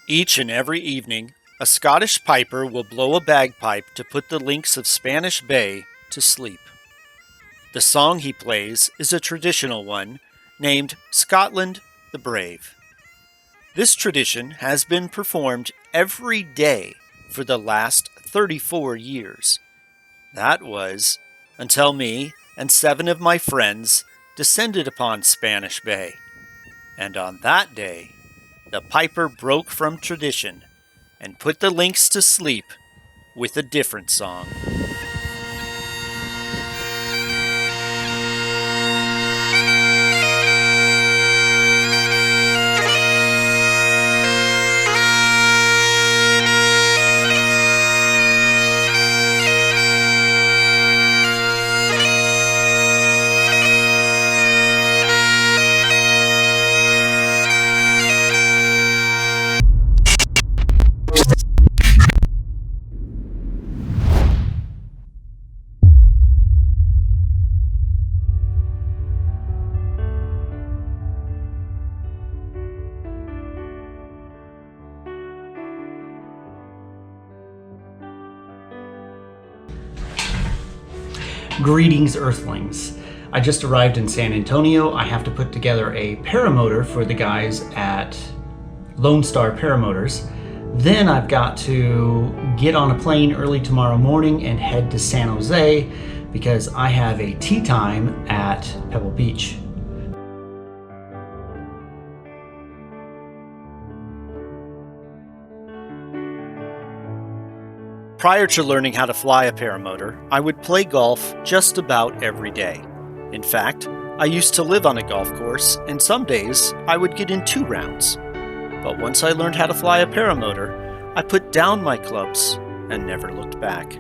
Each and every evening, a Scottish piper will blow a bagpipe to put the links of Spanish Bay to sleep. The song he plays is a traditional one named Scotland the Brave. This tradition has been performed every day for the last 34 years. That was until me and 7 of my friends descended upon Spanish Bay. And on that day, the piper broke from tradition and put the links to sleep with a different song. Greetings, Earthlings. I just arrived in San Antonio. I have to put together a paramotor for the guys at Lone Star Paramotors. Then I've got to get on a plane early tomorrow morning and head to San Jose because I have a tea time at Pebble Beach. Prior to learning how to fly a paramotor, I would play golf just about every day. In fact, I used to live on a golf course, and some days I would get in 2 rounds. But once I learned how to fly a paramotor, I put down my clubs and never looked back.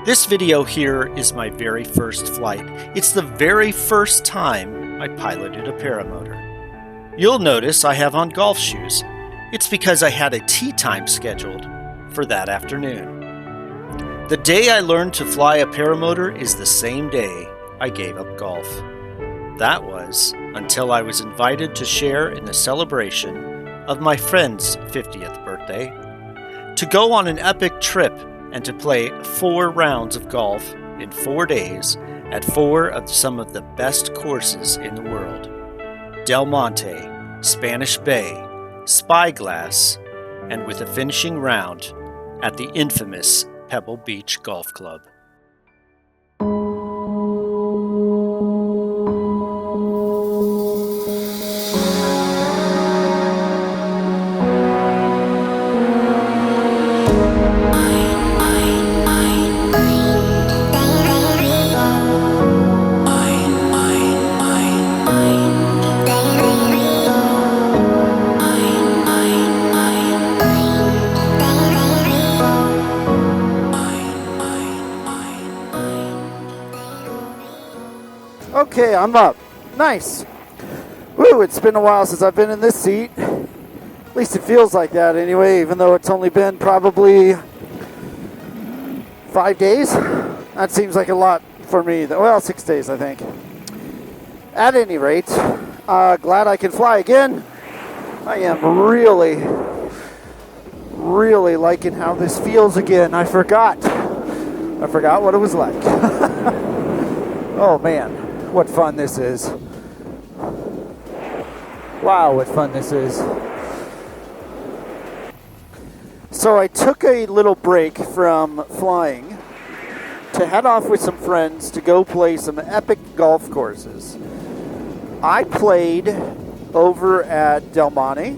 This video here is my very first flight. It's the very first time I piloted a paramotor. You'll notice I have on golf shoes. It's because I had a tea time scheduled for that afternoon. The day I learned to fly a paramotor is the same day I gave up golf. That was until I was invited to share in the celebration of my friend's 50th birthday, to go on an epic trip and to play 4 rounds of golf in 4 days at 4 of some of the best courses in the world: Del Monte, Spanish Bay, Spyglass, and with a finishing round at the infamous Pebble Beach Golf Club. Okay, I'm up. Nice. Woo, it's been a while since I've been in this seat. At least it feels like that anyway, even though it's only been probably 5 days. That seems like a lot for me. Well, 6 days, I think. At any rate, glad I can fly again. I am really liking how this feels again. I forgot what it was like. Oh man. What fun this is. Wow, what fun this is. So I took a little break from flying to head off with some friends to go play some epic golf courses. I played over at Del Monte,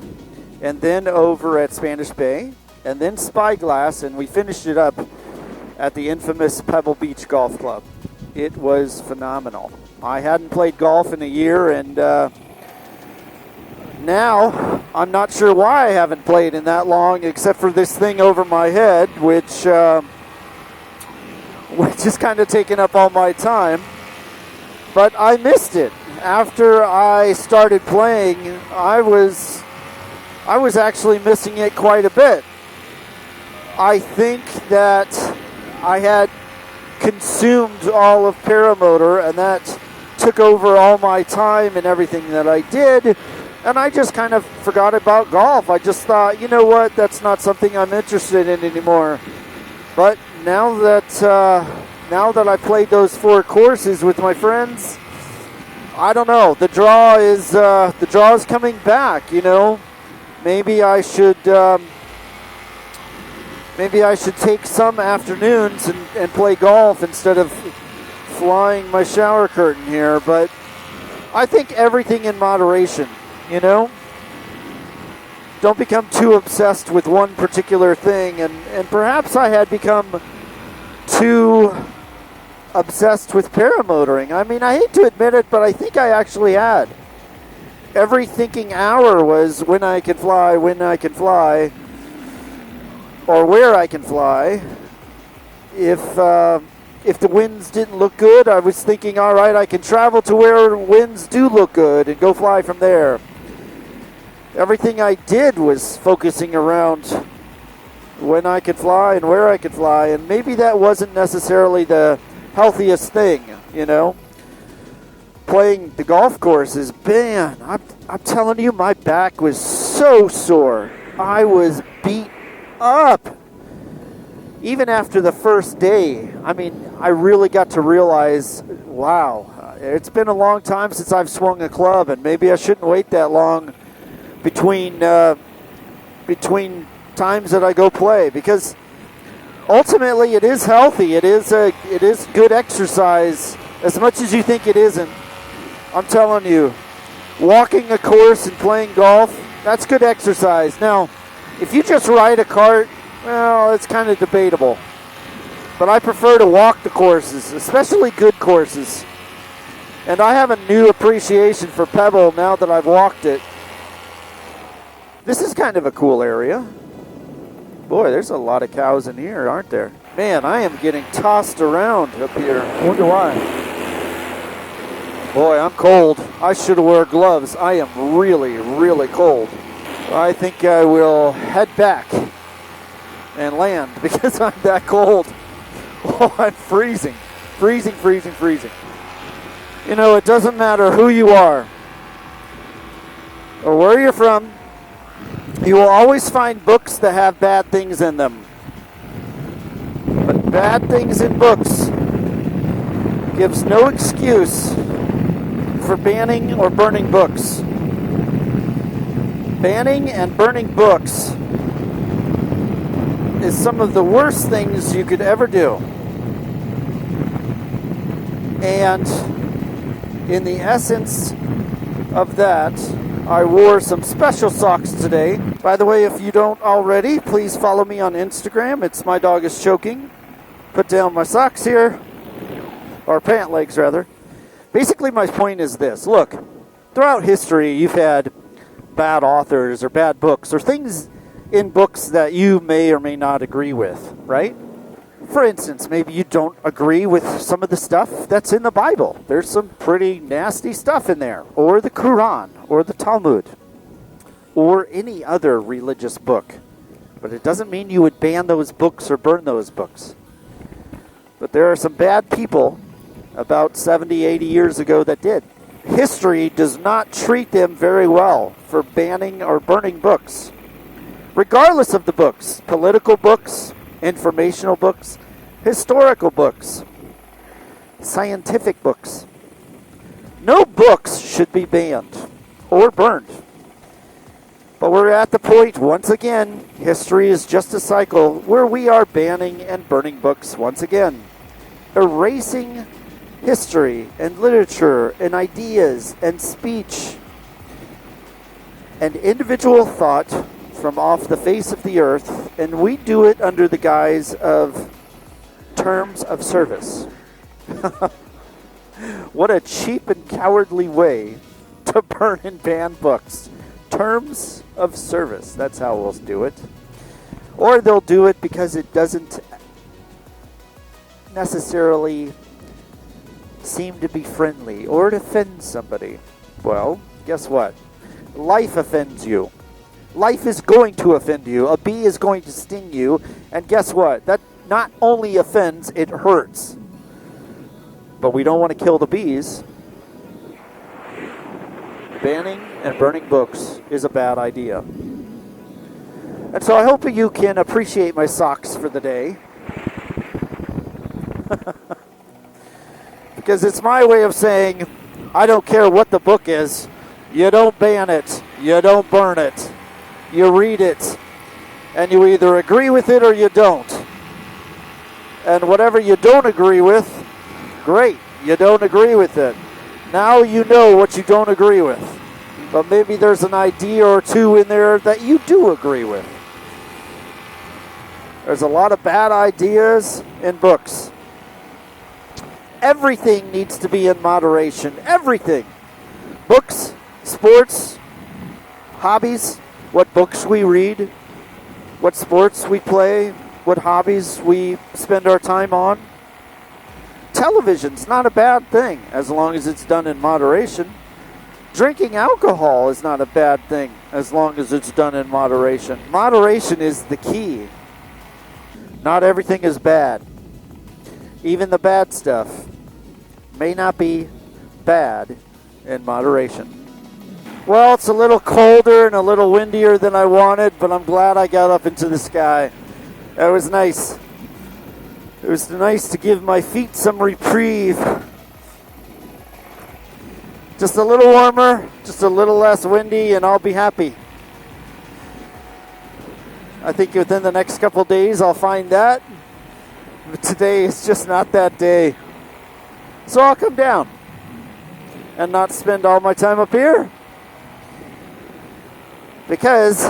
and then over at Spanish Bay, and then Spyglass, and we finished it up at the infamous Pebble Beach Golf Club. It was phenomenal. I hadn't played golf in a year, and now I'm not sure why I haven't played in that long, except for this thing over my head, which is kind of taking up all my time. But I missed it. After I started playing, I was actually missing it quite a bit. I think that I had consumed all of Paramotor, and that took over all my time and everything that I did. And I just kind of forgot about golf. I just thought, you know what, that's not something I'm interested in anymore. But now that I played those 4 courses with my friends, I don't know. The draw is coming back. You know, maybe I should take some afternoons and play golf instead of flying my shower curtain here. But I think everything in moderation. You know, don't become too obsessed with one particular thing, and perhaps I had become too obsessed with paramotoring. I mean, I hate to admit it, but I think I actually had. Every thinking hour was when I can fly, or where I can fly. If the winds didn't look good, I was thinking, all right, I can travel to where winds do look good and go fly from there. Everything I did was focusing around when I could fly and where I could fly, and maybe that wasn't necessarily the healthiest thing, you know. Playing the golf courses, man, I'm telling you, my back was so sore. I was beat up. Even after the first day, I mean, I really got to realize, wow, it's been a long time since I've swung a club, and maybe I shouldn't wait that long between times that I go play, because ultimately it is healthy. It is good exercise, as much as you think it isn't. I'm telling you, walking a course and playing golf, that's good exercise. Now, if you just ride a cart, well, it's kind of debatable. But I prefer to walk the courses, especially good courses. And I have a new appreciation for Pebble now that I've walked it. This is kind of a cool area. Boy, there's a lot of cows in here, aren't there? Man, I am getting tossed around up here. I wonder why. Boy, I'm cold. I should have worn gloves. I am really, really cold. I think I will head back and land because I'm that cold. Oh, I'm freezing. Freezing. You know, it doesn't matter who you are or where you're from. You will always find books that have bad things in them. But bad things in books gives no excuse for banning or burning books. Banning and burning books is some of the worst things you could ever do. And in the essence of that, I wore some special socks today. By the way, if you don't already, please follow me on Instagram. It's mydogischoking. Put down my socks here, or pant legs rather. Basically, my point is this. Look, throughout history, you've had bad authors or bad books or things in books that you may or may not agree with, right? For instance, maybe you don't agree with some of the stuff that's in the Bible. There's some pretty nasty stuff in there. Or the Quran, or the Talmud, or any other religious book. But it doesn't mean you would ban those books or burn those books. But there are some bad people about 70, 80 years ago that did. History does not treat them very well for banning or burning books. Regardless of the books, political books, informational books, historical books, scientific books. No books should be banned or burned. But we're at the point, once again, history is just a cycle where we are banning and burning books once again. Erasing history and literature and ideas and speech and individual thought from off the face of the earth, and we do it under the guise of terms of service. What a cheap and cowardly way to burn and ban books. Terms of service, that's how we'll do it. Or they'll do it because it doesn't necessarily seem to be friendly or it offends somebody. Well, guess what? Life offends you. Life is going to offend you. A bee is going to sting you. And guess what? That not only offends, it hurts. But we don't want to kill the bees. banning and burning books is a bad idea. And so I hope you can appreciate my socks for the day. Because it's my way of saying, I don't care what the book is. You don't ban it. You don't burn it. You read it. And you either agree with it or you don't. And whatever you don't agree with, great. You don't agree with it. Now you know what you don't agree with. But maybe there's an idea or two in there that you do agree with. There's a lot of bad ideas in books. Everything needs to be in moderation. Everything. Books, sports, hobbies, what books we read, what sports we play, what hobbies we spend our time on. Television's not a bad thing as long as it's done in moderation. Drinking alcohol is not a bad thing as long as it's done in moderation. Moderation is the key. Not everything is bad. Even the bad stuff may not be bad in moderation. Well, it's a little colder and a little windier than I wanted, but I'm glad I got up into the sky. That was nice. It was nice to give my feet some reprieve. Just a little warmer, just a little less windy, and I'll be happy. I think within the next couple days I'll find that. But today is just not that day. So I'll come down and not spend all my time up here. Because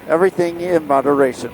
everything in moderation.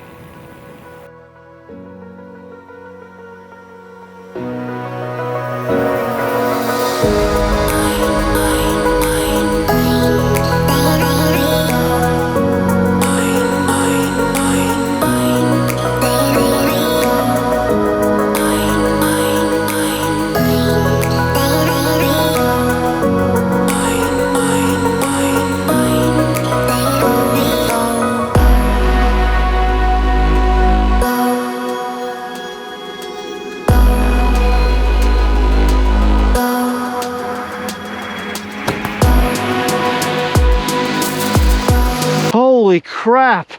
Holy crap!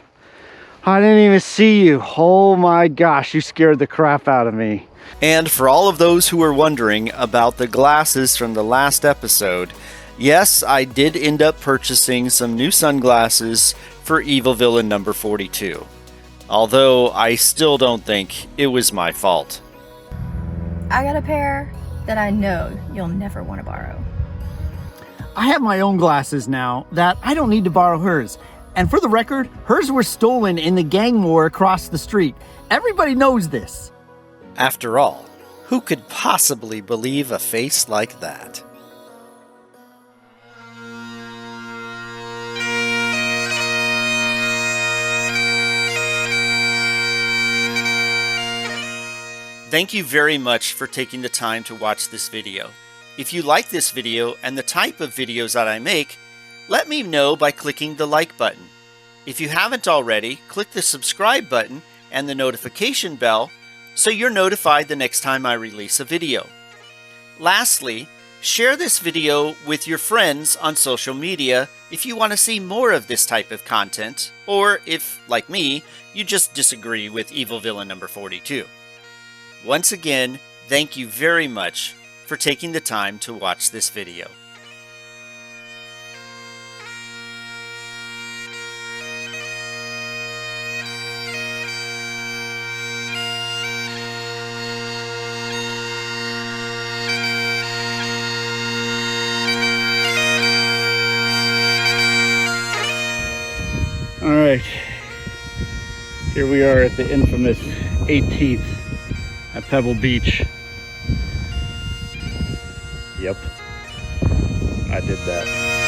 I didn't even see you. Oh my gosh, you scared the crap out of me. And for all of those who were wondering about the glasses from the last episode, yes, I did end up purchasing some new sunglasses for Evil Villain number 42. Although I still don't think it was my fault. I got a pair that I know you'll never want to borrow. I have my own glasses now that I don't need to borrow hers. And for the record, hers were stolen in the gang war across the street. Everybody knows this. After all, who could possibly believe a face like that? Thank you very much for taking the time to watch this video. If you like this video and the type of videos that I make, let me know by clicking the like button. If you haven't already, click the subscribe button and the notification bell so you're notified the next time I release a video. Lastly, share this video with your friends on social media if you want to see more of this type of content, or if, like me, you just disagree with Evil Villain number 42. Once again, thank you very much for taking the time to watch this video. All right, here we are at the infamous 18th at Pebble Beach. Yep, I did that.